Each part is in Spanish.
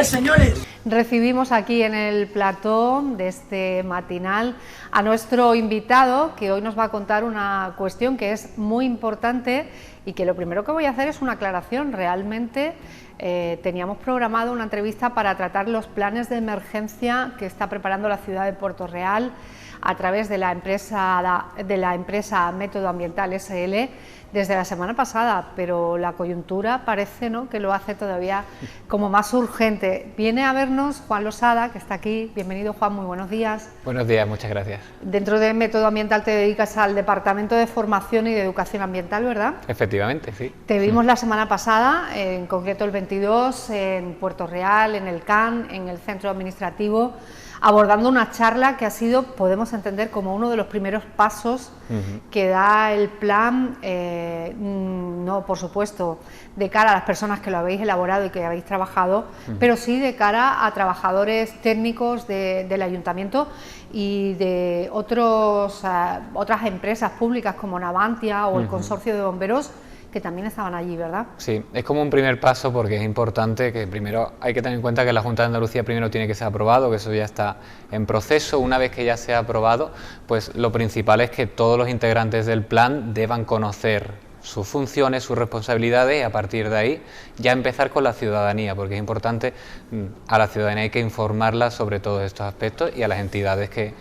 Señores. Recibimos aquí en el plató de este matinal a nuestro invitado, que hoy nos va a contar una cuestión que es muy importante y que lo primero que voy a hacer es una aclaración. Realmente teníamos programado una entrevista para tratar los planes de emergencia que está preparando la ciudad de Puerto Real a través de la empresa Método Ambiental SL desde la semana pasada, pero la coyuntura parece, ¿no?, que lo hace todavía como más urgente. Viene a vernos Juan Losada, que está aquí. Bienvenido, Juan, muy buenos días. Buenos días, muchas gracias. Dentro de Método Ambiental te dedicas al Departamento de Formación y de Educación Ambiental, ¿verdad? Efectivamente, sí. Te vimos la semana pasada, en concreto el 22, en Puerto Real, en el CAN, en el centro administrativo, abordando una charla que ha sido, podemos entender, como uno de los primeros pasos que da el plan, no, por supuesto, de cara a las personas que lo habéis elaborado y que habéis trabajado, pero sí de cara a trabajadores técnicos del ayuntamiento y de otras empresas públicas como Navantia o el Consorcio de Bomberos, que también estaban allí, ¿verdad? Sí, es como un primer paso porque es importante que primero hay que tener en cuenta que la Junta de Andalucía primero tiene que ser aprobado, que eso ya está en proceso. Una vez que ya sea aprobado, pues lo principal es que todos los integrantes del plan deban conocer sus funciones, sus responsabilidades, y a partir de ahí ya empezar con la ciudadanía, porque es importante, a la ciudadanía hay que informarla sobre todos estos aspectos y a las entidades que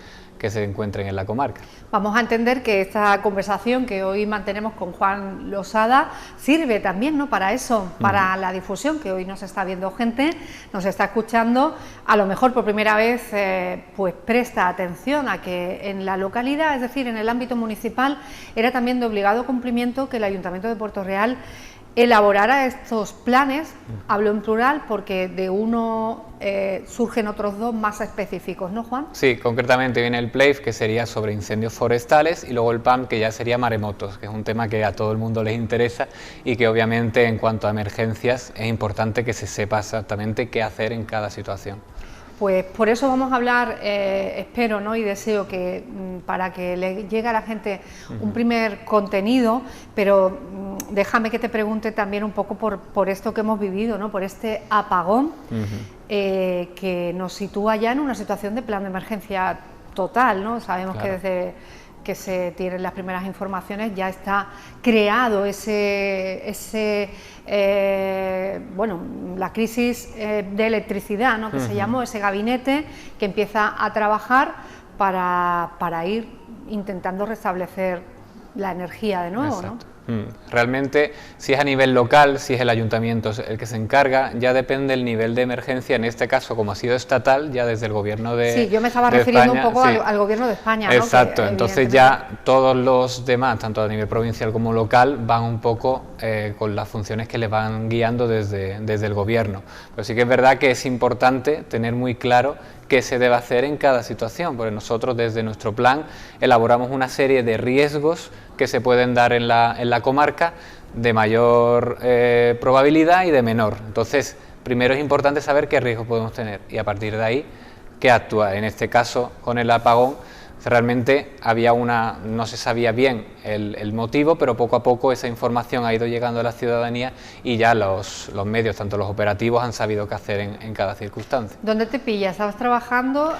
se encuentren en la comarca. Vamos a entender que esta conversación que hoy mantenemos con Juan Losada sirve también, ¿no?, para eso, para la difusión, que hoy nos está viendo gente, nos está escuchando, a lo mejor por primera vez pues presta atención a que en la localidad, es decir, en el ámbito municipal, era también de obligado cumplimiento que el Ayuntamiento de Puerto Real elaborara estos planes. Hablo en plural porque de uno surgen otros dos más específicos, ¿no, Juan? Sí, concretamente viene el PLAIF, que sería sobre incendios forestales, y luego el PAM, que ya sería maremotos, que es un tema que a todo el mundo les interesa y que obviamente en cuanto a emergencias es importante que se sepa exactamente qué hacer en cada situación. Pues por eso vamos a hablar, espero, ¿no?, y deseo que para que le llegue a la gente un primer contenido, pero déjame que te pregunte también un poco por esto que hemos vivido, ¿no?, por este apagón que nos sitúa ya en una situación de plan de emergencia total, ¿no? Sabemos que desde que se tienen las primeras informaciones ya está creado bueno, la crisis de electricidad, ¿no?, que se llamó, ese gabinete que empieza a trabajar para ir intentando restablecer la energía de nuevo. Exacto. Realmente, si es a nivel local, si es el ayuntamiento el que se encarga, ya depende del nivel de emergencia. En este caso, como ha sido estatal, ya desde el gobierno de España. Sí, yo me estaba refiriendo España, un poco al gobierno de España, ¿no? Exacto, entonces ya todos los demás, tanto a nivel provincial como local, van un poco con las funciones que les van guiando desde el gobierno. Pero sí que es verdad que es importante tener muy claro qué se debe hacer en cada situación, porque nosotros desde nuestro plan elaboramos una serie de riesgos que se pueden dar en la comarca, de mayor probabilidad y de menor. Entonces, primero es importante saber qué riesgos podemos tener y a partir de ahí qué actúa. En este caso, con el apagón, realmente no se sabía bien el motivo, pero poco a poco esa información ha ido llegando a la ciudadanía y ya los medios, tanto los operativos, han sabido qué hacer en cada circunstancia. ¿Dónde te pillas? ¿Estabas trabajando?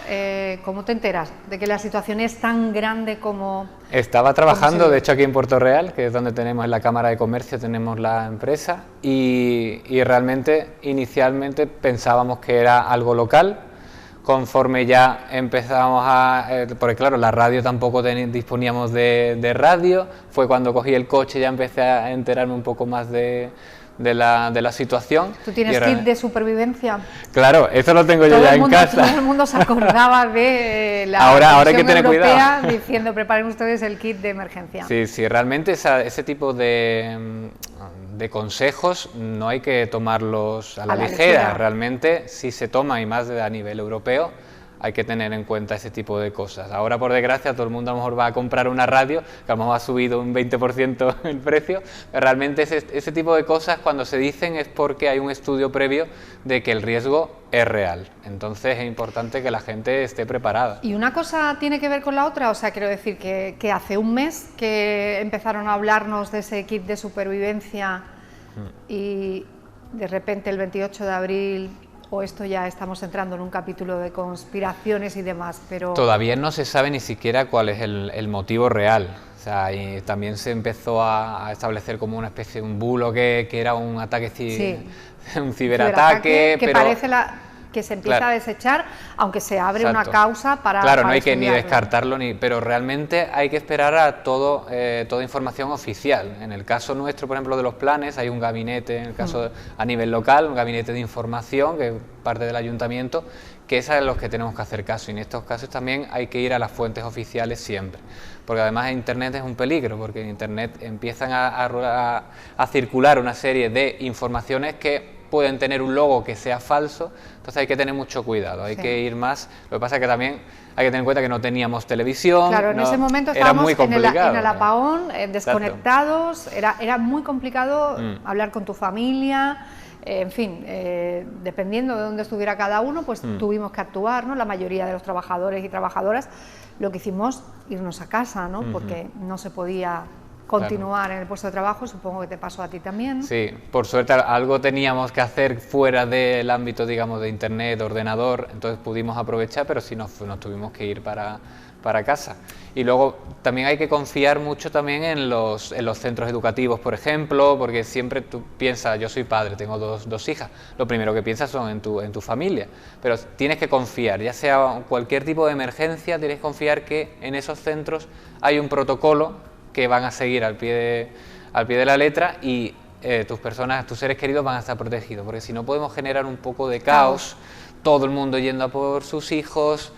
¿Cómo te enteras de que la situación es tan grande como...? Estaba trabajando, de hecho, aquí en Puerto Real, que es donde tenemos en la Cámara de Comercio, tenemos la empresa, y realmente inicialmente pensábamos que era algo local. Conforme ya empezamos porque claro, la radio tampoco disponíamos de radio, fue cuando cogí el coche ya empecé a enterarme un poco más de la situación. ¿Tú tienes kit de supervivencia? Claro, eso lo tengo yo ya en casa. Todo el mundo se acordaba de la ahora hay que tener Europea cuidado, diciendo preparen ustedes el kit de emergencia. Sí, realmente ese tipo de consejos no hay que tomarlos a la ligera. Realmente, si se toma, y más a nivel europeo, hay que tener en cuenta ese tipo de cosas. Ahora, por desgracia, todo el mundo a lo mejor va a comprar una radio, que a lo mejor ha subido un 20% el precio, pero realmente ese tipo de cosas, cuando se dicen, es porque hay un estudio previo de que el riesgo es real. Entonces es importante que la gente esté preparada. ¿Y una cosa tiene que ver con la otra? O sea, quiero decir que hace un mes que empezaron a hablarnos de ese kit de supervivencia y de repente el 28 de abril o esto ya estamos entrando en un capítulo de conspiraciones y demás, pero... Todavía no se sabe ni siquiera cuál es el motivo real. O sea, y también se empezó a establecer como una especie de un bulo que era un ataque, un ciberataque, que pero... parece que se empieza a desechar, aunque se abre una causa para... Claro, para no hay que ni estudiarlo. descartarlo, pero realmente hay que esperar a toda información oficial. En el caso nuestro, por ejemplo, de los planes, hay un gabinete, en el caso a nivel local, un gabinete de información, que es parte del ayuntamiento, que es a los que tenemos que hacer caso. Y en estos casos también hay que ir a las fuentes oficiales siempre. Porque además Internet es un peligro, porque en Internet empiezan a circular una serie de informaciones que pueden tener un logo que sea falso, entonces hay que tener mucho cuidado, hay que ir más. Lo que pasa es que también hay que tener en cuenta que no teníamos televisión. Claro, en ese momento estábamos muy en el apagón, desconectados, era muy complicado hablar con tu familia, en fin, dependiendo de dónde estuviera cada uno, pues tuvimos que actuar, ¿no? La mayoría de los trabajadores y trabajadoras, lo que hicimos, irnos a casa, ¿no? Porque no se podía continuar en el puesto de trabajo, supongo que te pasó a ti también. Sí, por suerte algo teníamos que hacer fuera del ámbito, digamos, de internet, ordenador, entonces pudimos aprovechar, pero sí nos tuvimos que ir para casa. Y luego también hay que confiar mucho también en los centros educativos, por ejemplo, porque siempre tú piensas, yo soy padre, tengo dos hijas, lo primero que piensas son en tu familia, pero tienes que confiar, ya sea cualquier tipo de emergencia, tienes que confiar que en esos centros hay un protocolo que van a seguir al pie de la letra y tus seres queridos van a estar protegidos, porque si no podemos generar un poco de caos, todo el mundo yendo a por sus hijos,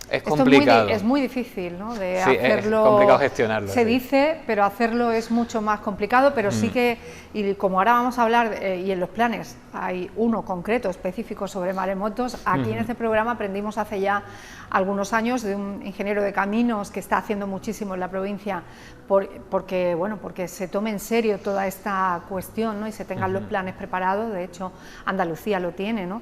es complicado. Es muy difícil, ¿no? De sí, hacerlo. Es complicado gestionarlo. Se dice, pero hacerlo es mucho más complicado, pero sí que, y como ahora vamos a hablar, y en los planes hay uno concreto, específico sobre maremotos, aquí en este programa aprendimos hace ya algunos años de un ingeniero de caminos que está haciendo muchísimo en la provincia porque se tome en serio toda esta cuestión, ¿no? Y se tengan los planes preparados. De hecho, Andalucía lo tiene, ¿no?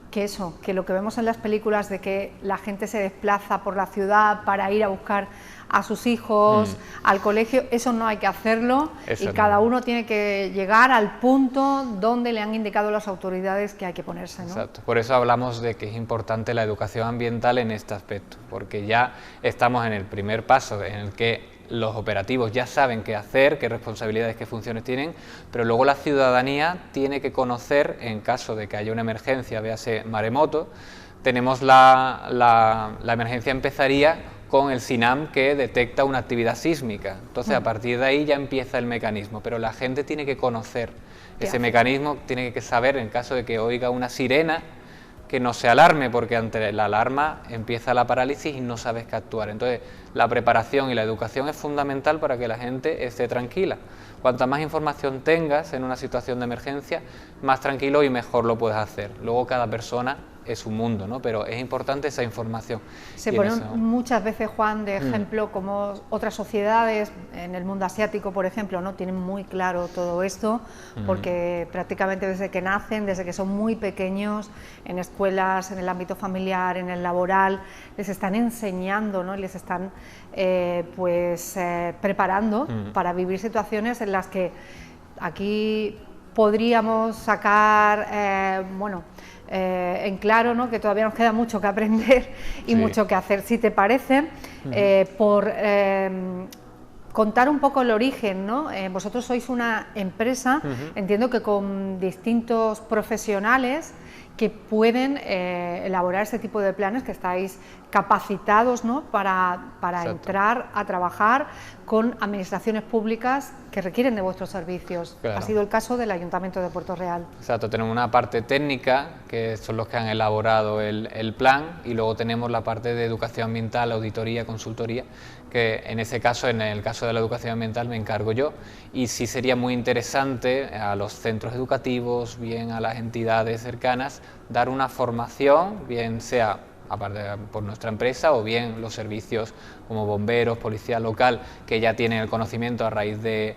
Que lo que vemos en las películas de que la gente se desplaza por la ciudad para ir a buscar a sus hijos al colegio, eso no hay que hacerlo, y cada uno tiene que llegar al punto donde le han indicado las autoridades que hay que ponerse, ¿no? Exacto, por eso hablamos de que es importante la educación ambiental en este aspecto, porque ya estamos en el primer paso en el que los operativos ya saben qué hacer, qué responsabilidades, qué funciones tienen, pero luego la ciudadanía tiene que conocer, en caso de que haya una emergencia, véase maremoto, tenemos la emergencia empezaría con el SINAM, que detecta una actividad sísmica, entonces a partir de ahí ya empieza el mecanismo, pero la gente tiene que conocer ese mecanismo, tiene que saber, en caso de que oiga una sirena, que no se alarme, porque ante la alarma empieza la parálisis y no sabes qué actuar. Entonces, la preparación y la educación es fundamental para que la gente esté tranquila. Cuanta más información tengas en una situación de emergencia, más tranquilo y mejor lo puedes hacer. Luego cada persona es un mundo, ¿no? Pero es importante esa información. Se ponen muchas veces, Juan, de ejemplo, como otras sociedades, en el mundo asiático, por ejemplo, ¿no? Tienen muy claro todo esto, porque prácticamente desde que nacen, desde que son muy pequeños, en escuelas, en el ámbito familiar, en el laboral, les están enseñando, ¿no? Les están preparando para vivir situaciones en las que aquí podríamos sacar, en claro, ¿no? Que todavía nos queda mucho que aprender y mucho que hacer. Si te parece, por contar un poco el origen, ¿no? Vosotros sois una empresa, entiendo que con distintos profesionales que pueden elaborar este tipo de planes, que estáis capacitados, ¿no? para entrar a trabajar con administraciones públicas que requieren de vuestros servicios. Claro. Ha sido el caso del Ayuntamiento de Puerto Real. Exacto, tenemos una parte técnica, que son los que han elaborado el plan, y luego tenemos la parte de educación ambiental, auditoría, consultoría, que en ese caso, en el caso de la educación ambiental, me encargo yo, y sí sería muy interesante a los centros educativos, bien a las entidades cercanas, dar una formación, bien sea aparte por nuestra empresa o bien los servicios como bomberos, policía local, que ya tienen el conocimiento a raíz de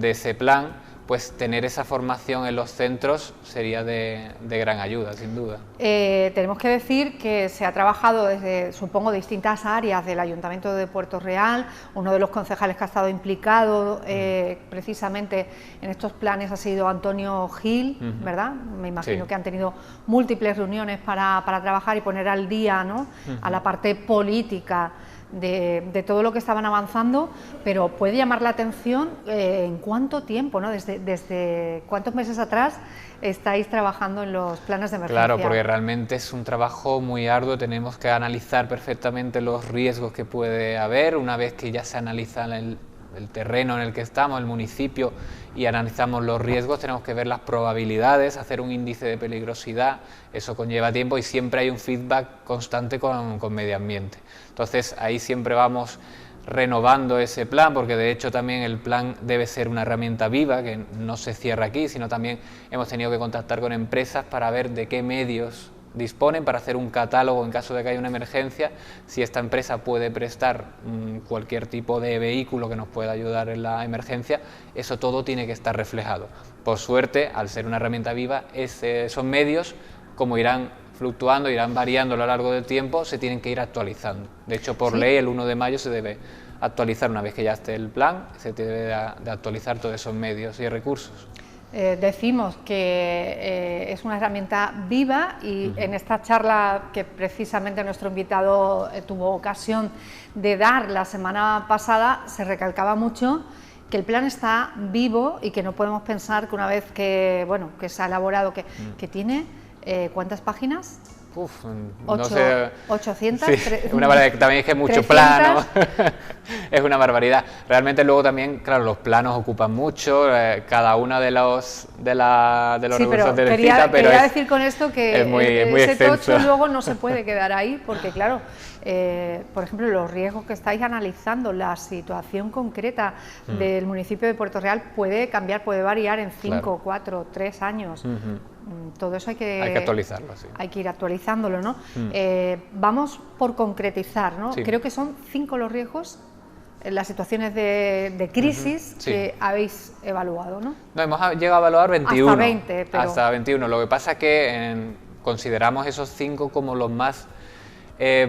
ese plan, pues tener esa formación en los centros sería de gran ayuda, sin duda. Tenemos que decir que se ha trabajado desde, supongo, distintas áreas del Ayuntamiento de Puerto Real. Uno de los concejales que ha estado implicado precisamente en estos planes ha sido Antonio Gil, ¿verdad? Me imagino que han tenido múltiples reuniones para trabajar y poner al día, ¿no?, a la parte política de todo lo que estaban avanzando, pero puede llamar la atención en cuánto tiempo, ¿no? Desde cuántos meses atrás estáis trabajando en los planes de emergencia. Claro, porque realmente es un trabajo muy arduo, tenemos que analizar perfectamente los riesgos que puede haber. Una vez que ya se analiza el terreno en el que estamos, el municipio, y analizamos los riesgos, tenemos que ver las probabilidades, hacer un índice de peligrosidad. Eso conlleva tiempo y siempre hay un feedback constante con medio ambiente. Entonces ahí siempre vamos renovando ese plan, porque de hecho también el plan debe ser una herramienta viva que no se cierra aquí, sino también hemos tenido que contactar con empresas para ver de qué medios disponen, para hacer un catálogo en caso de que haya una emergencia, si esta empresa puede prestar cualquier tipo de vehículo que nos pueda ayudar en la emergencia. Eso todo tiene que estar reflejado. Por suerte, al ser una herramienta viva, esos medios, como irán fluctuando, irán variando a lo largo del tiempo, se tienen que ir actualizando. De hecho, por ley, el 1 de mayo se debe actualizar. Una vez que ya esté el plan, se debe de actualizar todos esos medios y recursos. Decimos que es una herramienta viva y en esta charla que precisamente nuestro invitado tuvo ocasión de dar la semana pasada, se recalcaba mucho que el plan está vivo y que no podemos pensar que una vez que, bueno, que se ha elaborado, que tiene, ¿cuántas páginas? Uf, no sé. 800. Sí, una barbaridad. También es que es mucho 300. plano. Es una barbaridad. Realmente luego también, claro, los planos ocupan mucho, cada una de los recursos de cita, pero quería decir con esto que es muy ese extenso. tocho luego no se puede quedar ahí, porque claro, por ejemplo, los riesgos que estáis analizando, la situación concreta del municipio de Puerto Real puede cambiar, puede variar en 5, 4, 3 años. Todo eso hay que actualizarlo, sí. Hay que ir actualizándolo, ¿no? Vamos por concretizar, ¿no? Sí. Creo que son 5 los riesgos, las situaciones de crisis que habéis evaluado, ¿no? No, hemos llegado a evaluar 21. Hasta 20, pero... Hasta 21. Lo que pasa es que consideramos esos 5 como los más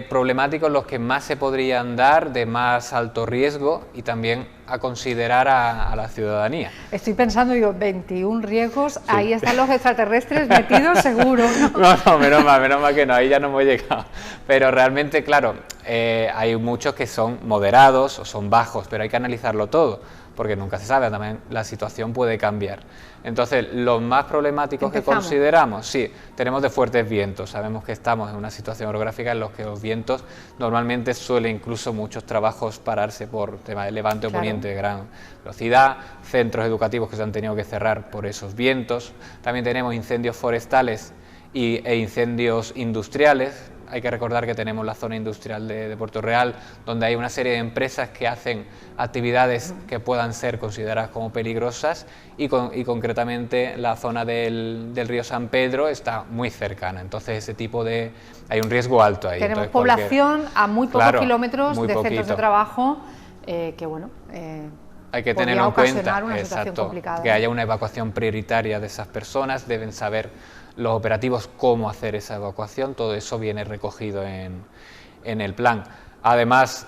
problemáticos, los que más se podrían dar, de más alto riesgo, y también a considerar a la ciudadanía. Estoy pensando, digo, 21 riesgos, sí. Ahí están los extraterrestres metidos seguro, ¿no? No, menos mal que no, ahí ya no hemos llegado. Pero realmente, claro, hay muchos que son moderados o son bajos, pero hay que analizarlo todo, porque nunca se sabe, también la situación puede cambiar. Entonces, los más problemáticos que consideramos, sí, tenemos de fuertes vientos. Sabemos que estamos en una situación orográfica en la que los vientos normalmente suelen incluso muchos trabajos pararse por tema de levante o poniente de gran velocidad, centros educativos que se han tenido que cerrar por esos vientos. También tenemos incendios forestales e incendios industriales. Hay que recordar que tenemos la zona industrial de Puerto Real, donde hay una serie de empresas que hacen actividades que puedan ser consideradas como peligrosas, y concretamente la zona del río San Pedro está muy cercana. Entonces ese tipo de... hay un riesgo alto ahí. Tenemos entonces, población a muy pocos kilómetros muy de poquito. Centros de trabajo que, bueno... hay que tenerlo en cuenta, una situación complicada. Que haya una evacuación prioritaria de esas personas, deben saber los operativos cómo hacer esa evacuación, todo eso viene recogido en el plan. Además,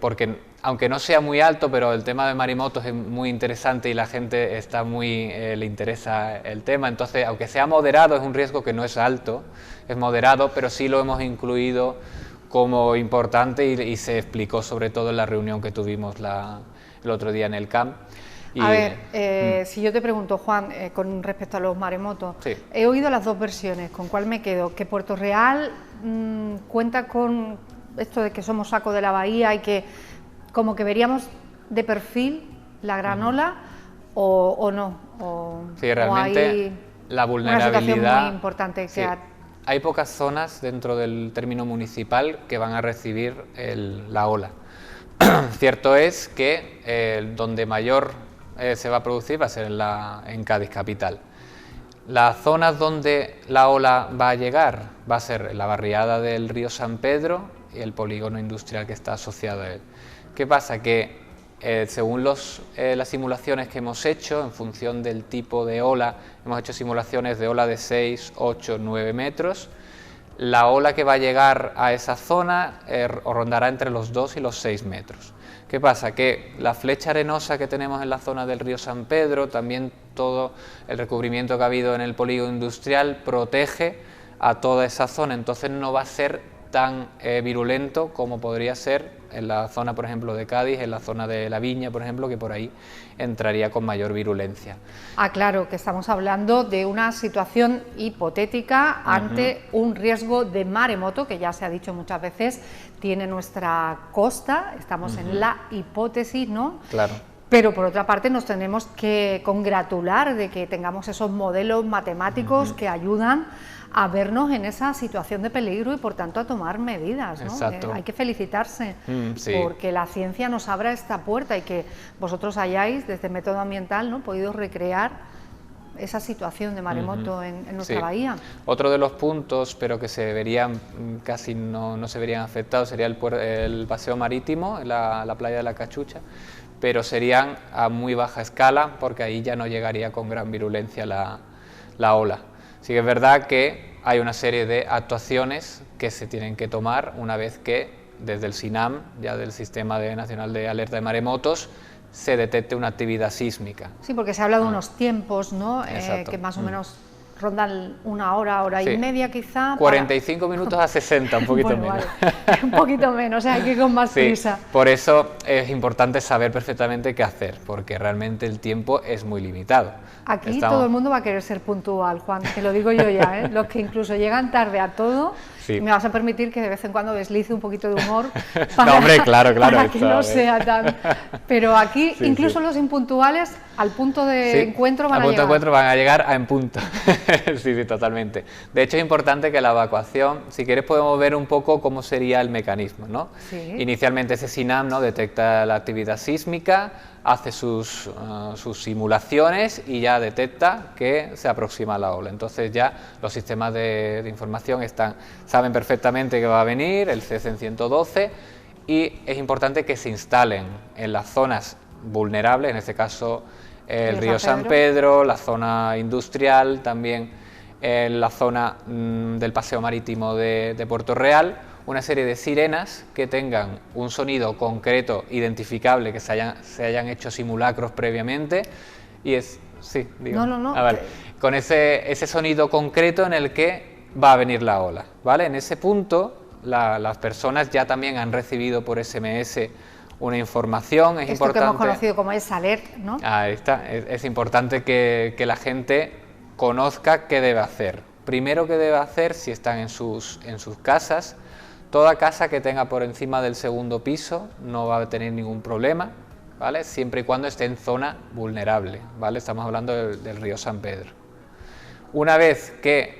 porque aunque no sea muy alto, pero el tema de marimotos es muy interesante y la gente está le interesa el tema, entonces aunque sea moderado, es un riesgo que no es alto, es moderado, pero sí lo hemos incluido como importante y se explicó sobre todo en la reunión que tuvimos el otro día en el CAMP. A ver, si yo te pregunto, Juan, con respecto a los maremotos, he oído las dos versiones, ¿con cuál me quedo? ¿Que Puerto Real cuenta con esto de que somos saco de la bahía y que como que veríamos de perfil la gran ola o no? Sí, realmente la vulnerabilidad... Una situación muy importante que hay pocas zonas dentro del término municipal que van a recibir la ola. Cierto es que donde mayor se va a producir va a ser en Cádiz capital. Las zonas donde la ola va a llegar va a ser la barriada del río San Pedro y el polígono industrial que está asociado a él. ¿Qué pasa? Que según las simulaciones que hemos hecho, en función del tipo de ola, hemos hecho simulaciones de ola de 6, 8, 9 metros, la ola que va a llegar a esa zona rondará entre los 2 y los 6 metros. ¿Qué pasa? Que la flecha arenosa que tenemos en la zona del río San Pedro, también todo el recubrimiento que ha habido en el polígono industrial protege a toda esa zona, entonces no va a ser tan virulento como podría ser en la zona, por ejemplo, de Cádiz, en la zona de La Viña, por ejemplo, que por ahí entraría con mayor virulencia. Ah, claro, que estamos hablando de una situación hipotética ante un riesgo de maremoto, que ya se ha dicho muchas veces, tiene nuestra costa, estamos en la hipótesis, ¿no? Claro. Pero por otra parte nos tenemos que congratular de que tengamos esos modelos matemáticos que ayudan a vernos en esa situación de peligro y por tanto a tomar medidas, ¿no? Exacto. Hay que felicitarse Sí. porque la ciencia nos abra esta puerta y que vosotros hayáis desde Método Ambiental, ¿no?, podido recrear esa situación de maremoto en nuestra bahía. Otro de los puntos, pero que se verían casi no se verían afectados, sería el paseo marítimo, la playa de la Cachucha, pero serían a muy baja escala porque ahí ya no llegaría con gran virulencia la ola. Sí que es verdad que hay una serie de actuaciones que se tienen que tomar una vez que desde el SINAM, ya del Sistema Nacional de Alerta de Maremotos, se detecte una actividad sísmica. Sí, porque se habla de unos tiempos, ¿no?, que más o menos rondan una hora y media quizá. 45 minutos a 60, un poquito bueno, menos. Vale. Un poquito menos, o sea, hay que ir con más prisa. Por eso es importante saber perfectamente qué hacer, porque realmente el tiempo es muy limitado. Aquí todo el mundo va a querer ser puntual, Juan, te lo digo yo ya, ¿eh? Los que incluso llegan tarde a todo, me vas a permitir que de vez en cuando deslice un poquito de humor no, hombre, claro, para que no sea tan... Pero aquí incluso los impuntuales al punto de encuentro van a llegar. Al punto de encuentro van a llegar en punto. Sí, totalmente. De hecho es importante que la evacuación, si quieres podemos ver un poco cómo sería el mecanismo, ¿no? Sí. Inicialmente ese SINAM, ¿no?, detecta la actividad sísmica, hace sus simulaciones y ya detecta que se aproxima la ola. Entonces ya los sistemas de información saben perfectamente que va a venir, el CECEN 112, y es importante que se instalen en las zonas vulnerables, en este caso el río San Pedro, la zona industrial, también en la zona del paseo marítimo de Puerto Real, una serie de sirenas que tengan un sonido concreto, identificable, que se hayan hecho simulacros previamente, y es... Sí, digo. No. Vale. Con ese sonido concreto en el que va a venir la ola, ¿vale? En ese punto las personas ya también han recibido por SMS una información, es Esto importante... que hemos conocido como S-Alert, ¿no? Ahí está, es importante que la gente conozca qué debe hacer. Primero, qué debe hacer si están en sus casas. Toda casa que tenga por encima del segundo piso no va a tener ningún problema, ¿vale?, siempre y cuando esté en zona vulnerable, ¿vale? Estamos hablando del río San Pedro. Una vez que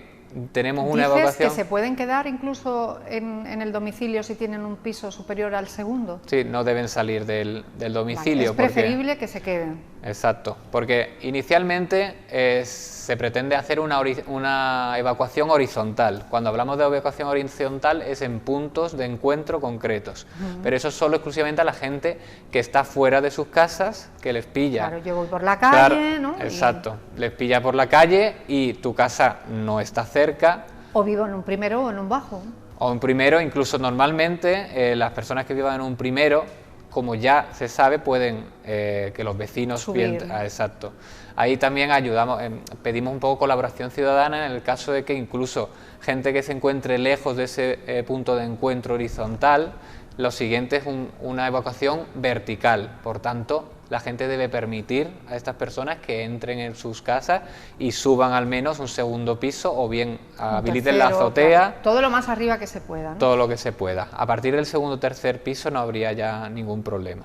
tenemos una evacuación... que se pueden quedar incluso en el domicilio si tienen un piso superior al segundo. Sí, no deben salir del domicilio. Vale, es preferible que se queden. Exacto, porque inicialmente se pretende hacer una evacuación horizontal. Cuando hablamos de evacuación horizontal es en puntos de encuentro concretos, pero eso es solo exclusivamente a la gente que está fuera de sus casas, que les pilla. Claro, yo voy por la calle, claro, ¿no? Exacto, les pilla por la calle y tu casa no está cerca. O vivo en un primero o en un bajo. O en primero, incluso normalmente las personas que vivan en un primero, como ya se sabe, pueden que los vecinos... Exacto. Ahí también ayudamos, pedimos un poco colaboración ciudadana en el caso de que incluso gente que se encuentre lejos de ese punto de encuentro horizontal, lo siguiente es una evacuación vertical. Por tanto, la gente debe permitir a estas personas que entren en sus casas y suban al menos un segundo piso o bien habiliten la azotea. Claro. Todo lo más arriba que se pueda, ¿no? Todo lo que se pueda. A partir del segundo o tercer piso no habría ya ningún problema.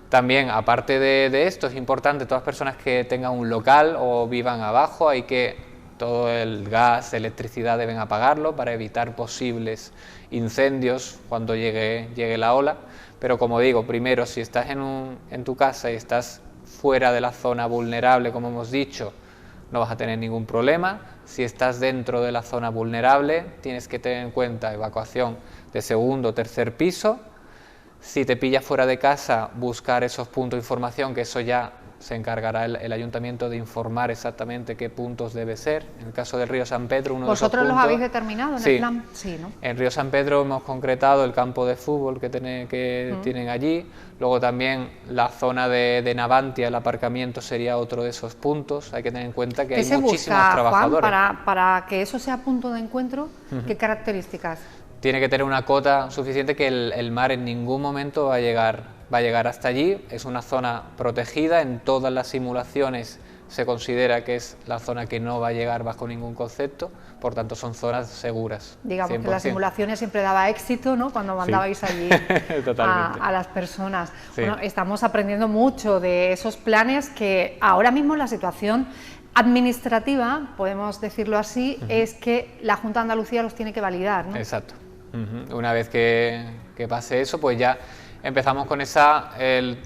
También, aparte de esto, es importante, todas las personas que tengan un local o vivan abajo, hay que todo el gas, electricidad deben apagarlo para evitar posibles incendios cuando llegue la ola. Pero como digo, primero, si estás en tu casa y estás fuera de la zona vulnerable, como hemos dicho, no vas a tener ningún problema. Si estás dentro de la zona vulnerable, tienes que tener en cuenta evacuación de segundo o tercer piso. Si te pillas fuera de casa, buscar esos puntos de información, que eso ya se encargará el ayuntamiento de informar exactamente qué puntos debe ser. En el caso del río San Pedro, uno de esos ¿Vosotros puntos... los habéis determinado en el plan? Sí, ¿no? En Río San Pedro hemos concretado el campo de fútbol que tienen allí, luego también la zona de Navantia, el aparcamiento sería otro de esos puntos. Hay que tener en cuenta que hay muchísimos trabajadores. Juan, para que eso sea punto de encuentro, ¿qué características? Tiene que tener una cota suficiente, que el mar en ningún momento va a llegar hasta allí. Es una zona protegida, en todas las simulaciones se considera que es la zona que no va a llegar bajo ningún concepto, por tanto son zonas seguras. Digamos 100%. que las simulaciones siempre daba éxito, ¿no?, cuando mandabais allí a las personas. Sí. Bueno, estamos aprendiendo mucho de esos planes que ahora mismo la situación administrativa, podemos decirlo así, es que la Junta de Andalucía los tiene que validar, ¿no? Exacto. Una vez que pase eso, pues ya empezamos con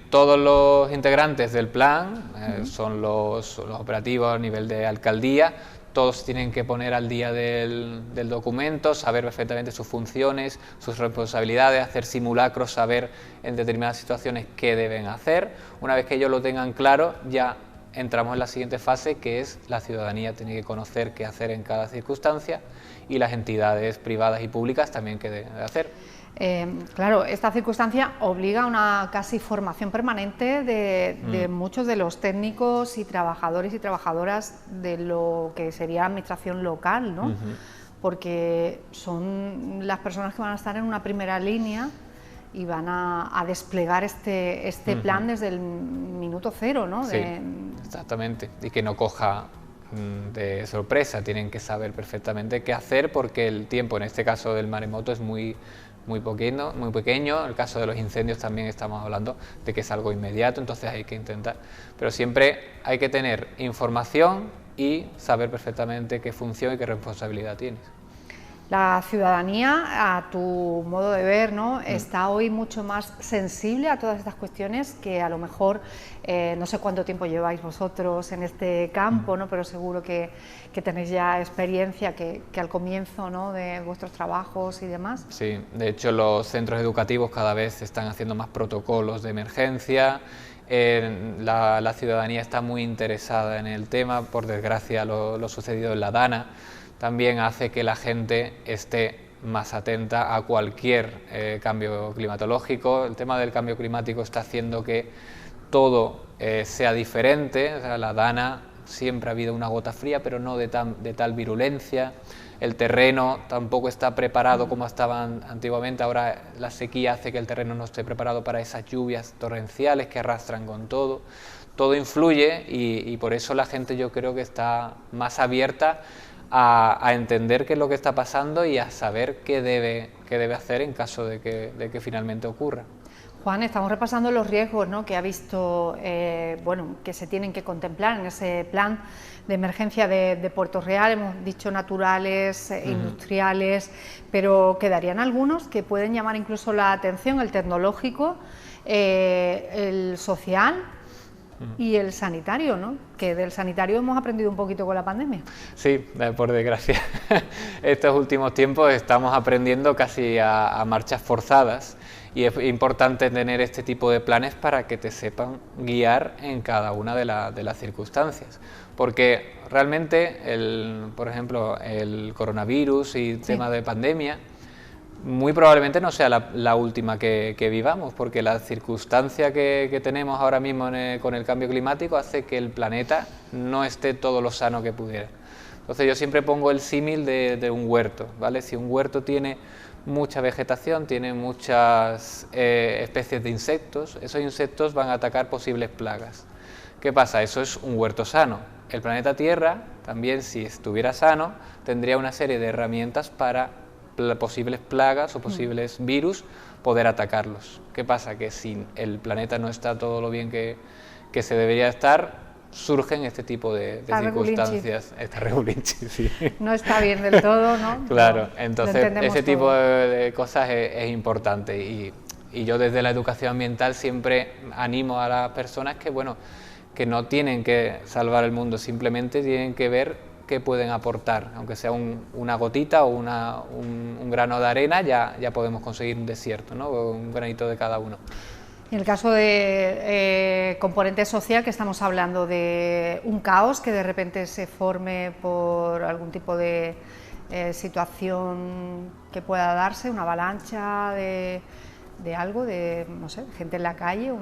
todos los integrantes del plan, son los operativos a nivel de alcaldía, todos tienen que poner al día del documento, saber perfectamente sus funciones, sus responsabilidades, hacer simulacros, saber en determinadas situaciones qué deben hacer. Una vez que ellos lo tengan claro, ya entramos en la siguiente fase, que es la ciudadanía tiene que conocer qué hacer en cada circunstancia, y las entidades privadas y públicas también qué deben hacer. Claro, esta circunstancia obliga a una casi formación permanente de muchos de los técnicos y trabajadores y trabajadoras de lo que sería la administración local, ¿no? Porque son las personas que van a estar en una primera línea y van a desplegar este plan desde el minuto cero, ¿no? Sí, exactamente, y que no coja de sorpresa, tienen que saber perfectamente qué hacer, porque el tiempo, en este caso del maremoto, es muy pequeño. En el caso de los incendios también estamos hablando de que es algo inmediato, entonces hay que intentar, pero siempre hay que tener información y saber perfectamente qué función y qué responsabilidad tienes. La ciudadanía, a tu modo de ver, ¿no?, está hoy mucho más sensible a todas estas cuestiones, que a lo mejor, no sé cuánto tiempo lleváis vosotros en este campo, ¿no?, pero seguro que tenéis ya experiencia que al comienzo, ¿no?, de vuestros trabajos y demás. Sí, de hecho los centros educativos cada vez están haciendo más protocolos de emergencia. La ciudadanía está muy interesada en el tema, por desgracia lo sucedido en la Dana también hace que la gente esté más atenta a cualquier cambio climatológico. El tema del cambio climático está haciendo que todo sea diferente. O sea, la Dana siempre ha habido una gota fría, pero no de tal virulencia. El terreno tampoco está preparado como estaban antiguamente. Ahora la sequía hace que el terreno no esté preparado para esas lluvias torrenciales que arrastran con todo. Todo influye y por eso la gente, yo creo que está más abierta a entender qué es lo que está pasando y a saber qué debe hacer en caso de que finalmente ocurra. Juan, estamos repasando los riesgos, ¿no?, que ha visto, bueno, que se tienen que contemplar en ese plan de emergencia de Puerto Real. Hemos dicho naturales, industriales, pero quedarían algunos que pueden llamar incluso la atención: el tecnológico, el social y el sanitario, ¿no?, que del sanitario hemos aprendido un poquito con la pandemia. Sí, por desgracia. Estos últimos tiempos estamos aprendiendo casi a marchas forzadas, y es importante tener este tipo de planes para que te sepan guiar en cada una de las circunstancias, porque realmente, por ejemplo, el coronavirus y tema de pandemia, muy probablemente no sea la última que vivamos, porque la circunstancia que tenemos ahora mismo con el cambio climático hace que el planeta no esté todo lo sano que pudiera. Entonces yo siempre pongo el símil de un huerto, ¿vale? Si un huerto tiene mucha vegetación, tiene muchas especies de insectos, esos insectos van a atacar posibles plagas. ¿Qué pasa? Eso es un huerto sano. El planeta Tierra también, si estuviera sano, tendría una serie de herramientas para posibles plagas o posibles virus poder atacarlos. ¿Qué pasa? Que si el planeta no está todo lo bien que se debería estar, surgen este tipo de circunstancias. Está regulinchi, sí. No está bien del todo, ¿no? Claro, entonces ese tipo de cosas es importante, y yo desde la educación ambiental siempre animo a las personas que, bueno, que no tienen que salvar el mundo, simplemente tienen que ver ¿qué pueden aportar? Aunque sea una gotita o un grano de arena, ya podemos conseguir un desierto, ¿no? Un granito de cada uno. En el caso de componente social, que estamos hablando de un caos que de repente se forme por algún tipo de situación que pueda darse, una avalancha de algo, de, no sé, gente en la calle,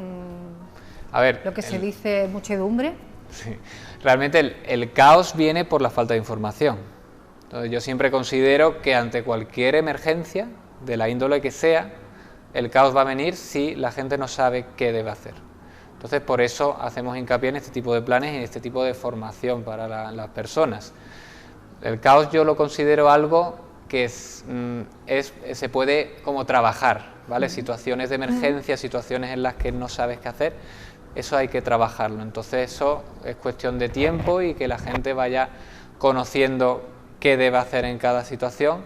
a ver, lo que se dice muchedumbre. Sí. Realmente el caos viene por la falta de información. Entonces, yo siempre considero que ante cualquier emergencia, de la índole que sea, el caos va a venir si la gente no sabe qué debe hacer. Entonces, por eso hacemos hincapié en este tipo de planes y en este tipo de formación para las personas. El caos yo lo considero algo que se puede como trabajar, ¿vale? Situaciones de emergencia, situaciones en las que no sabes qué hacer, eso hay que trabajarlo. Entonces, eso es cuestión de tiempo y que la gente vaya conociendo qué debe hacer en cada situación.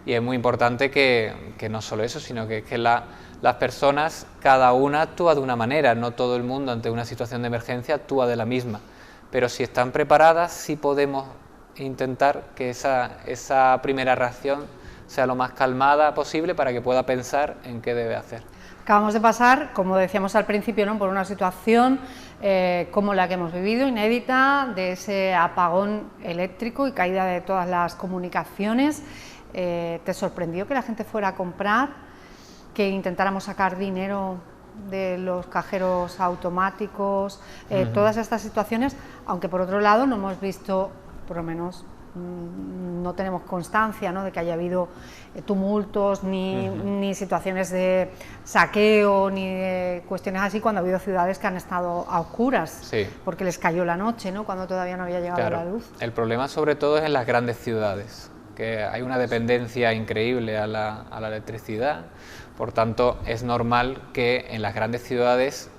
Y es muy importante que no solo eso, sino que las personas, cada una actúa de una manera, no todo el mundo ante una situación de emergencia actúa de la misma, pero si están preparadas, sí podemos intentar que esa primera reacción sea lo más calmada posible para que pueda pensar en qué debe hacer. Acabamos de pasar, como decíamos al principio, ¿no?, por una situación como la que hemos vivido, inédita, de ese apagón eléctrico y caída de todas las comunicaciones. ¿Te sorprendió que la gente fuera a comprar, que intentáramos sacar dinero de los cajeros automáticos, todas estas situaciones, aunque por otro lado no hemos visto, por lo menos no tenemos constancia, ¿no?, de que haya habido tumultos ni situaciones de saqueo ni de cuestiones así, cuando ha habido ciudades que han estado a oscuras, sí, porque les cayó la noche, ¿no?, cuando todavía no había llegado la luz? El problema sobre todo es en las grandes ciudades, que hay una dependencia increíble a la electricidad, por tanto es normal que en las grandes ciudades,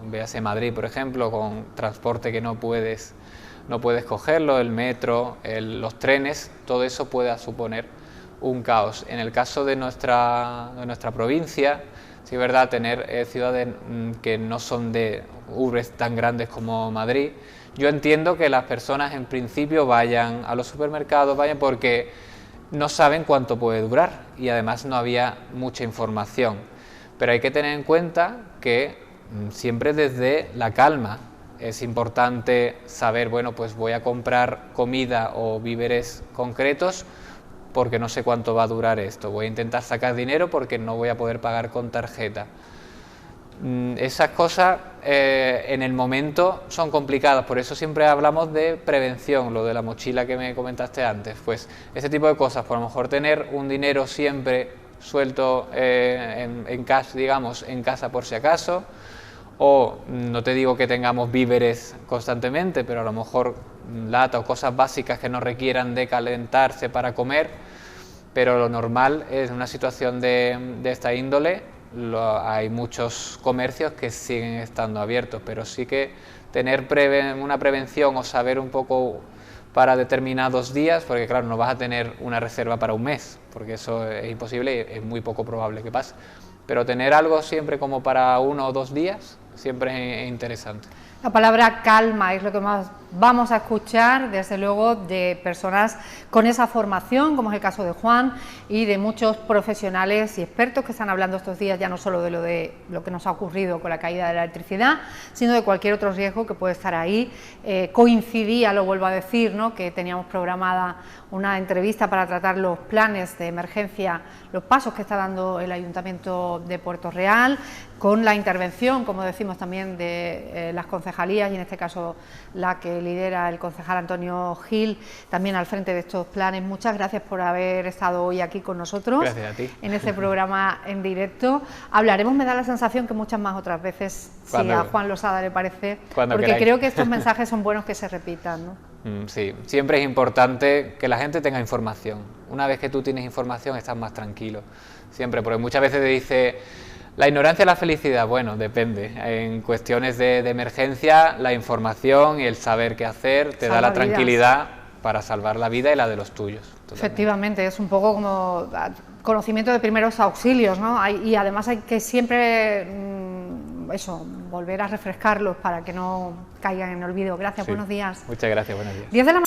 véase Madrid por ejemplo, con transporte que no puedes cogerlo, el metro, los trenes, todo eso pueda suponer un caos. En el caso de nuestra provincia, sí es verdad, tener ciudades que no son de urbes tan grandes como Madrid, yo entiendo que las personas en principio vayan a los supermercados, vayan porque no saben cuánto puede durar y además no había mucha información. Pero hay que tener en cuenta que siempre desde la calma es importante saber, bueno, pues voy a comprar comida o víveres concretos porque no sé cuánto va a durar esto, voy a intentar sacar dinero porque no voy a poder pagar con tarjeta. Esas cosas en el momento son complicadas, por eso siempre hablamos de prevención, lo de la mochila que me comentaste antes, pues ese tipo de cosas, por lo mejor tener un dinero siempre suelto en cash, digamos, en casa por si acaso, o no te digo que tengamos víveres constantemente, pero a lo mejor lata o cosas básicas que no requieran de calentarse para comer, pero lo normal es una situación de esta índole. Hay muchos comercios que siguen estando abiertos, pero sí que tener una prevención o saber un poco para determinados días, porque claro, no vas a tener una reserva para un mes, porque eso es imposible y es muy poco probable que pase, pero tener algo siempre como para 1 o 2 días siempre es interesante. La palabra calma es lo que más vamos a escuchar, desde luego, de personas con esa formación, como es el caso de Juan, y de muchos profesionales y expertos que están hablando estos días ya no solo de lo que nos ha ocurrido con la caída de la electricidad, sino de cualquier otro riesgo que puede estar ahí. Coincidía, lo vuelvo a decir, ¿no?, que teníamos programada una entrevista para tratar los planes de emergencia, los pasos que está dando el Ayuntamiento de Puerto Real, con la intervención, como decimos, también de las concejalías, y en este caso la que lidera el concejal Antonio Gil, también al frente de estos planes. Muchas gracias por haber estado hoy aquí con nosotros. Gracias a ti. En este programa en directo. Hablaremos, me da la sensación, que muchas más otras veces, si a Juan Losada le parece, porque queráis. Creo que estos mensajes son buenos que se repitan, ¿no? Sí, siempre es importante que la gente tenga información. Una vez que tú tienes información estás más tranquilo, siempre, porque muchas veces te dice: la ignorancia es la felicidad. Bueno, depende. En cuestiones de emergencia, la información y el saber qué hacer te da la tranquilidad para salvar la vida y la de los tuyos. Totalmente. Efectivamente, es un poco como conocimiento de primeros auxilios, ¿no? Y además hay que siempre volver a refrescarlos para que no caigan en olvido. Gracias, buenos días. Muchas gracias, buenos días. 10 de la